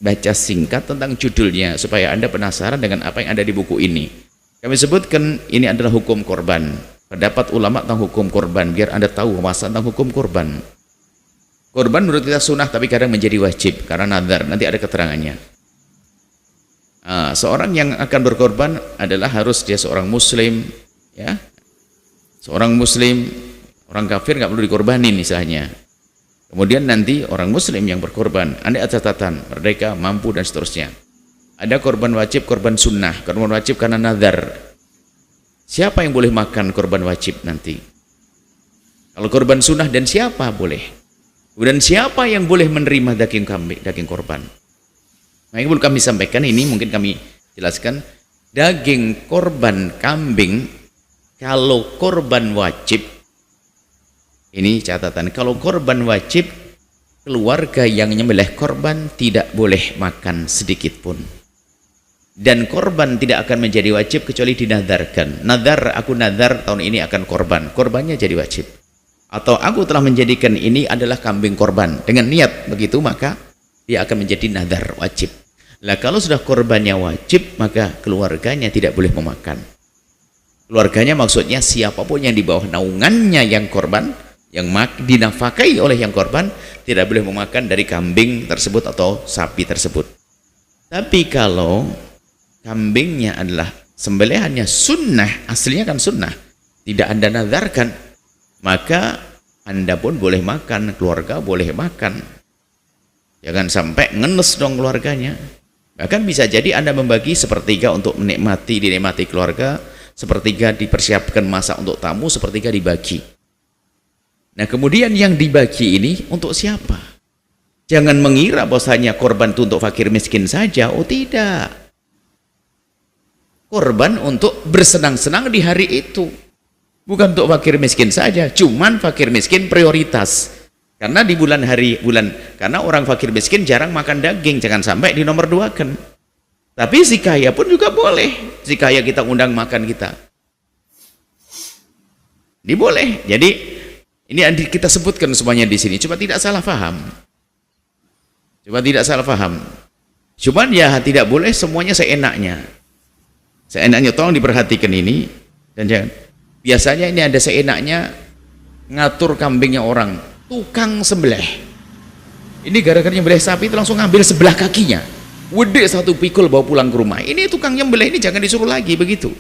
baca singkat tentang judulnya supaya Anda penasaran dengan apa yang ada di buku ini. Kami sebutkan ini adalah hukum korban, pendapat ulama tentang hukum korban, biar Anda tahu pembahasan tentang hukum korban. Korban menurut kita sunnah tapi kadang menjadi wajib karena nazar, nanti ada keterangannya. Seorang yang akan berkorban adalah harus dia seorang muslim, ya, seorang muslim. Orang kafir nggak perlu dikorbanin misalnya. Kemudian nanti orang muslim yang berkorban, ada catatan, merdeka, mampu dan seterusnya. Ada korban wajib, korban sunnah. Korban wajib karena nazar. Siapa yang boleh makan korban wajib nanti? Kalau korban sunnah dan siapa boleh? Kemudian siapa yang boleh menerima daging kambing, daging korban? Nah, yang perlu kami sampaikan ini, mungkin kami jelaskan. Daging korban kambing, kalau korban wajib, ini catatan, kalau korban wajib, keluarga yang menyembelih korban tidak boleh makan sedikit pun. Dan korban tidak akan menjadi wajib kecuali dinadarkan. Nadar, aku nadar tahun ini akan korban. Korbannya jadi wajib. Atau aku telah menjadikan ini adalah kambing korban. Dengan niat begitu maka dia akan menjadi nadar wajib. Lah kalau sudah korbannya wajib maka keluarganya tidak boleh memakan. Keluarganya maksudnya siapapun yang di bawah naungannya yang korban, yang dinafkahi oleh yang korban, tidak boleh memakan dari kambing tersebut atau sapi tersebut. Tapi kalau kambingnya adalah sembelihannya sunnah, aslinya kan sunnah, tidak Anda nazarkan, maka Anda pun boleh makan, keluarga boleh makan. Jangan sampai ngenes dong keluarganya. Bahkan bisa jadi Anda membagi sepertiga untuk dinikmati keluarga, sepertiga dipersiapkan masak untuk tamu, sepertiga dibagi. Nah kemudian yang dibagi ini untuk siapa? Jangan mengira bahwasanya korban itu untuk fakir miskin saja. Oh tidak. Korban untuk bersenang-senang di hari itu. Bukan untuk fakir miskin saja, cuman fakir miskin prioritas. Karena di karena orang fakir miskin jarang makan daging, jangan sampai di nomor 2-kan. Tapi si kaya pun juga boleh. Si kaya kita undang makan kita. Ini boleh. Jadi ini kita sebutkan semuanya di sini. Coba tidak salah paham. Cuman ya tidak boleh semuanya seenaknya. Seenaknya tolong diperhatikan ini. Dan jangan. Biasanya ini ada seenaknya ngatur kambingnya orang. Tukang sembelih. Ini gara-gara nyembelih sapi itu langsung ngambil sebelah kakinya. Wede satu pikul bawa pulang ke rumah. Ini tukang nyembelih ini jangan disuruh lagi begitu.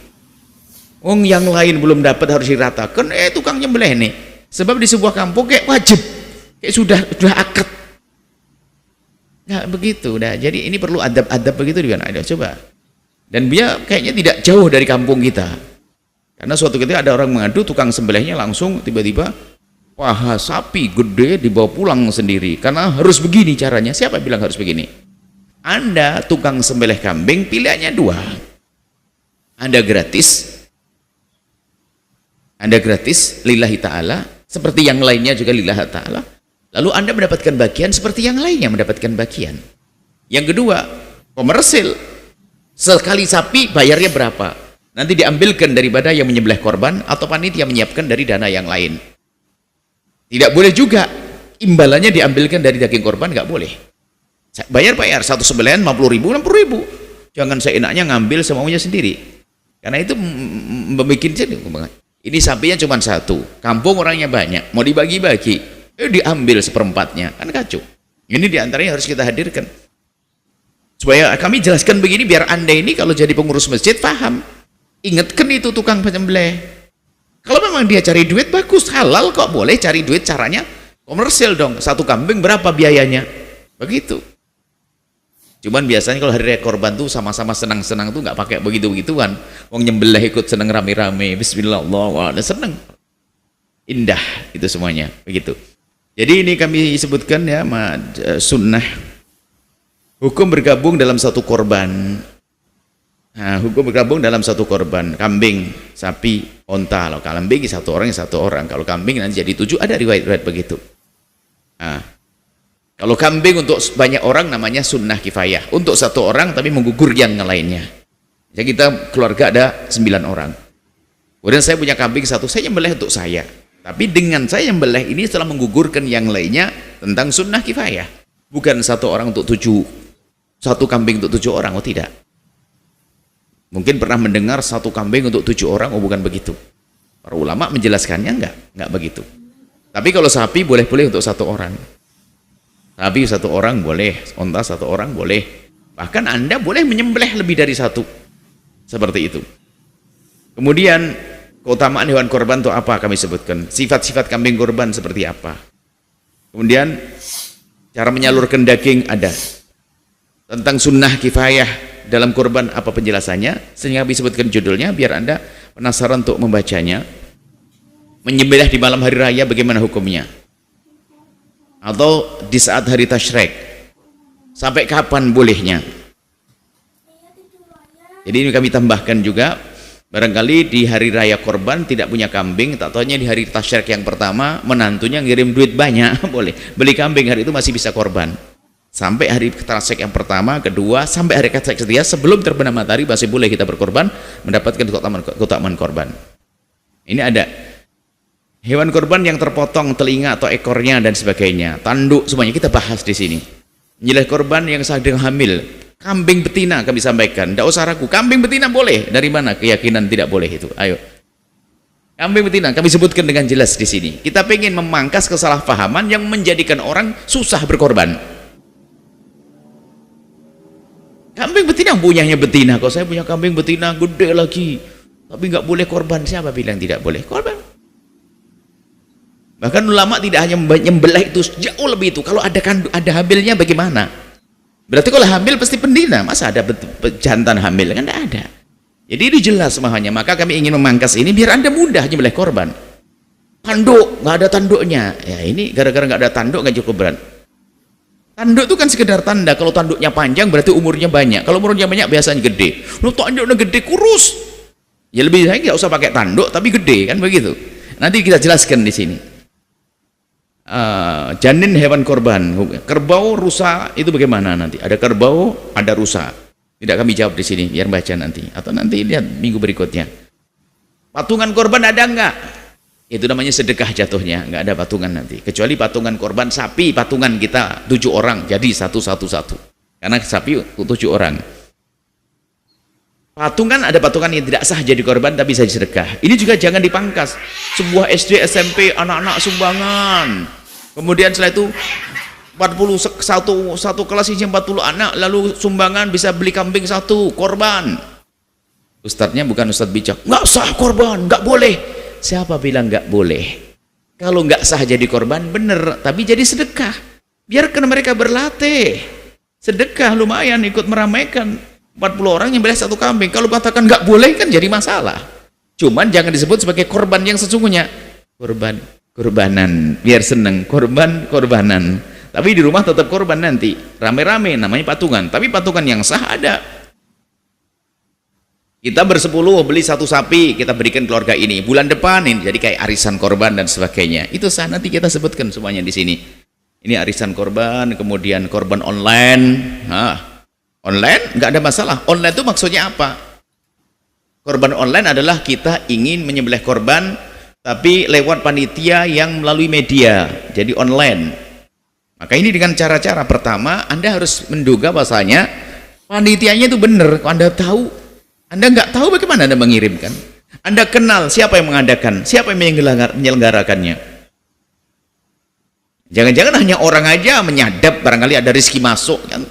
Yang lain belum dapat harus diratakan. Tukang nyembelih nih. Sebab di sebuah kampung kayak wajib. Kayak sudah akad. Nah begitu. Nah, jadi ini perlu adab-adab begitu juga. Nah, coba. Dan dia kayaknya tidak jauh dari kampung kita. Karena suatu ketika ada orang mengadu, tukang sembelihnya langsung tiba-tiba paha sapi gede dibawa pulang sendiri. Karena harus begini caranya. Siapa bilang harus begini? Anda tukang sembelih kambing, pilihannya 2. Anda gratis lillahi ta'ala, seperti yang lainnya juga lillahi ta'ala. Lalu Anda mendapatkan bagian seperti yang lainnya mendapatkan bagian. Yang kedua, komersil. Sekali sapi bayarnya berapa? Nanti diambilkan daripada yang menyembelih korban atau panitia menyiapkan dari dana yang lain. Tidak boleh juga imbalannya diambilkan dari daging korban, nggak boleh. Bayar satu sembelihan 50.000, 60.000. Jangan seenaknya ngambil semuanya sendiri. Karena itu membuat ini sapinya cuma 1, kampung orangnya banyak, mau dibagi-bagi, diambil seperempatnya, kan kacau. Ini diantaranya harus kita hadirkan. Supaya kami jelaskan begini biar Anda ini kalau jadi pengurus masjid paham. Ingatkan itu tukang penyembelih. Kalau memang dia cari duit bagus, halal kok, boleh cari duit, caranya komersil dong. Satu kambing berapa biayanya? Begitu. Cuman biasanya kalau hari raya korban tuh sama-sama senang-senang tuh nggak pakai begitu-begituan. Wong nyembelih ikut seneng rame-rame, bismillah, Allah, seneng. Indah itu semuanya, begitu. Jadi ini kami sebutkan ya sunnah. Hukum bergabung dalam satu korban. Nah, hukum bergabung dalam satu korban. Kambing, sapi, onta. Kalau kambing satu orang. Kalau kambing nanti jadi 7, ada riwayat-riwayat begitu. Nah, kalau kambing untuk banyak orang namanya sunnah kifayah. Untuk satu orang tapi menggugur yang lainnya. Jadi kita keluarga ada 9 orang. Kemudian saya punya kambing 1, saya nyembelih untuk saya. Tapi dengan saya nyembelih ini setelah menggugurkan yang lainnya tentang sunnah kifayah. Bukan satu orang untuk 7. satu kambing untuk 7 orang, oh tidak. Mungkin pernah mendengar satu kambing untuk 7 orang, oh bukan begitu. Para ulama menjelaskannya enggak begitu. Tapi kalau sapi boleh-boleh untuk 1 orang. Sapi 1 orang boleh, unta 1 orang boleh. Bahkan Anda boleh menyembelih lebih dari 1. Seperti itu. Kemudian keutamaan hewan korban itu apa kami sebutkan. Sifat-sifat kambing korban seperti apa. Kemudian cara menyalurkan daging ada. Tentang sunnah kifayah dalam korban apa penjelasannya, sehingga kami sebutkan judulnya biar Anda penasaran untuk membacanya. Menyembelih di malam hari raya bagaimana hukumnya, atau di saat hari tasyrik, sampai kapan bolehnya. Jadi ini kami tambahkan juga, barangkali di hari raya korban tidak punya kambing, tak taunya di hari tasyrik yang pertama menantunya ngirim duit banyak, boleh beli kambing, hari itu masih bisa korban. Sampai hari tasyrik yang pertama, kedua, sampai hari tasyrik ketiga, sebelum terbenam matahari masih boleh kita berkorban, mendapatkan keutamaan korban. Ini ada hewan korban yang terpotong telinga atau ekornya dan sebagainya, tanduk, semuanya kita bahas di sini. Menyembelih korban yang sedang hamil, kambing betina kami sampaikan, tidak usah ragu, kambing betina boleh. Dari mana keyakinan tidak boleh itu? Ayo, kambing betina kami sebutkan dengan jelas di sini. Kita ingin memangkas kesalahpahaman yang menjadikan orang susah berkorban. Kambing betina, punyanya betina, kalau saya punya kambing betina gede lagi, tapi nggak boleh korban. Siapa bilang tidak boleh korban? Bahkan ulama tidak hanya menyembelih itu, jauh lebih itu. Kalau ada hamilnya bagaimana? Berarti kalau hamil pasti pendina, masa ada jantan hamil? Kan tidak ada. Jadi ini jelas semuanya. Maka kami ingin memangkas ini biar Anda mudah menyembelih korban. Tanduk, nggak ada tanduknya. Ya ini gara-gara nggak ada tanduk nggak cukup berat. Tanduk itu kan sekedar tanda. Kalau tanduknya panjang berarti umurnya banyak. Kalau umurnya banyak biasanya gede. Lu tanduknya gede kurus, ya lebih baik nggak usah pakai tanduk tapi gede, kan begitu. Nanti kita jelaskan di sini. Janin hewan korban, kerbau, rusa itu bagaimana nanti? Ada kerbau, ada rusa. Tidak kami jawab di sini, biar baca nanti. Atau nanti lihat minggu berikutnya. Patungan korban ada enggak? Itu namanya sedekah jatuhnya, enggak ada patungan nanti. Kecuali patungan korban sapi, patungan kita 7 orang, jadi 1. Karena sapi 7 orang. Patungan, ada patungan yang tidak sah jadi korban tapi bisa sedekah. Ini juga jangan dipangkas. Sebuah SD, SMP, anak-anak sumbangan. Kemudian setelah itu satu kelas isinya 40 anak, lalu sumbangan bisa beli kambing 1, korban. Ustadznya bukan ustadz bijak, nggak sah korban, nggak boleh. Siapa bilang nggak boleh? Kalau nggak sah jadi korban bener, tapi jadi sedekah. Biarkan mereka berlatih. Sedekah lumayan, ikut meramaikan. 40 orang yang beli 1 kambing. Kalau katakan nggak boleh kan jadi masalah. Cuman jangan disebut sebagai korban yang sesungguhnya. Korbanan, biar seneng. Korbanan. Tapi di rumah tetap korban nanti. Rame-rame namanya patungan. Tapi patungan yang sah ada. Kita bersepuluh beli 1 sapi, kita berikan keluarga ini. Bulan depan ini jadi kayak arisan korban dan sebagainya. Itu sah, nanti kita sebutkan semuanya di sini. Ini arisan korban, kemudian korban online. Online nggak ada masalah. Online itu maksudnya apa? Korban online adalah kita ingin menyembelih korban tapi lewat panitia yang melalui media, jadi online. Maka ini dengan cara-cara pertama Anda harus menduga bahasanya panitianya itu benar. Kalau Anda tahu, Anda nggak tahu bagaimana Anda mengirimkan. Anda kenal siapa yang mengadakan, siapa yang menyelenggarakannya. Jangan-jangan hanya orang aja menyadap, barangkali ada rezeki masuk kan.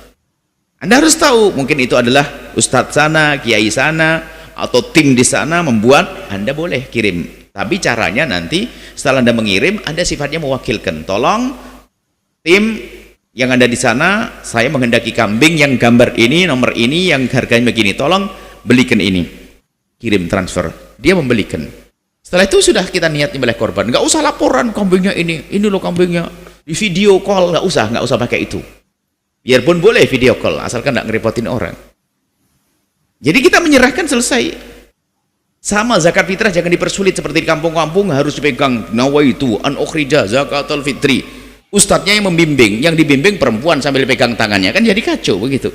Anda harus tahu, mungkin itu adalah ustadz sana, kiai sana, atau tim di sana membuat, Anda boleh kirim. Tapi caranya nanti setelah Anda mengirim, Anda sifatnya mewakilkan. Tolong tim yang ada di sana, saya menghendaki kambing yang gambar ini, nomor ini, yang harganya begini. Tolong belikan ini. Kirim transfer. Dia membelikan. Setelah itu sudah kita niat menyembelih korban. Nggak usah laporan kambingnya ini loh kambingnya. Di video call nggak usah pakai itu. Biarpun boleh video call, asalkan nggak ngerepotin orang. Jadi kita menyerahkan, selesai. Sama zakat fitrah jangan dipersulit seperti di kampung-kampung harus dipegang nawaitu an ukhrija zakatul fitri. Ustadznya yang membimbing, yang dibimbing perempuan sambil pegang tangannya, kan jadi kacau begitu.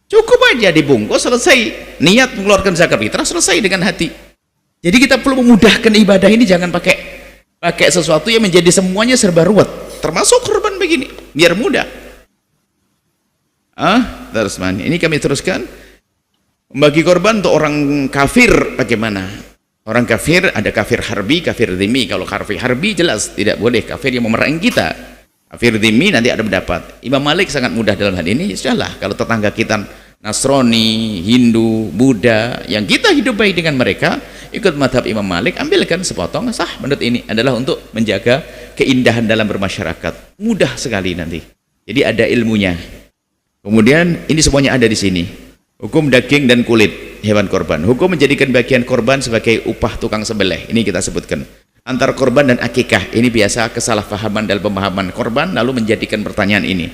Cukup aja dibungkus, selesai. Niat mengeluarkan zakat fitrah, selesai dengan hati. Jadi kita perlu memudahkan ibadah ini, jangan pakai sesuatu yang menjadi semuanya serba ruwet. Termasuk korban begini, biar mudah. Terus man. Ini kami teruskan. Membagi korban untuk orang kafir bagaimana? Orang kafir ada kafir harbi, kafir dhimmi. Kalau kafir harbi jelas tidak boleh, kafir yang memerangi kita. Kafir dhimmi nanti ada pendapat. Imam Malik sangat mudah dalam hal ini. Sudahlah, kalau tetangga kita Nasrani, Hindu, Buddha yang kita hidup baik dengan mereka, ikut madhab Imam Malik, ambilkan sepotong, sah menurut ini adalah untuk menjaga keindahan dalam bermasyarakat. Mudah sekali nanti. Jadi ada ilmunya. Kemudian ini semuanya ada di sini. Hukum daging dan kulit hewan korban. Hukum menjadikan bagian korban sebagai upah tukang sembelih. Ini kita sebutkan. Antar korban dan akikah. Ini biasa kesalahpahaman dalam pemahaman korban, lalu menjadikan pertanyaan ini.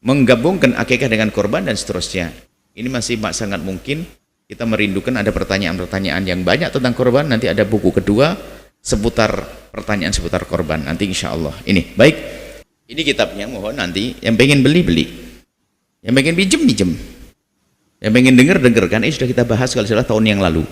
Menggabungkan akikah dengan korban dan seterusnya. Ini masih sangat mungkin kita merindukan ada pertanyaan-pertanyaan yang banyak tentang korban. Nanti ada buku kedua seputar pertanyaan seputar korban. Nanti insya Allah. Ini baik. Ini kitabnya, mohon nanti yang pengen beli, yang pengen pinjem. Yang pengen denger kan ini sudah kita bahas kalau salah tahun yang lalu.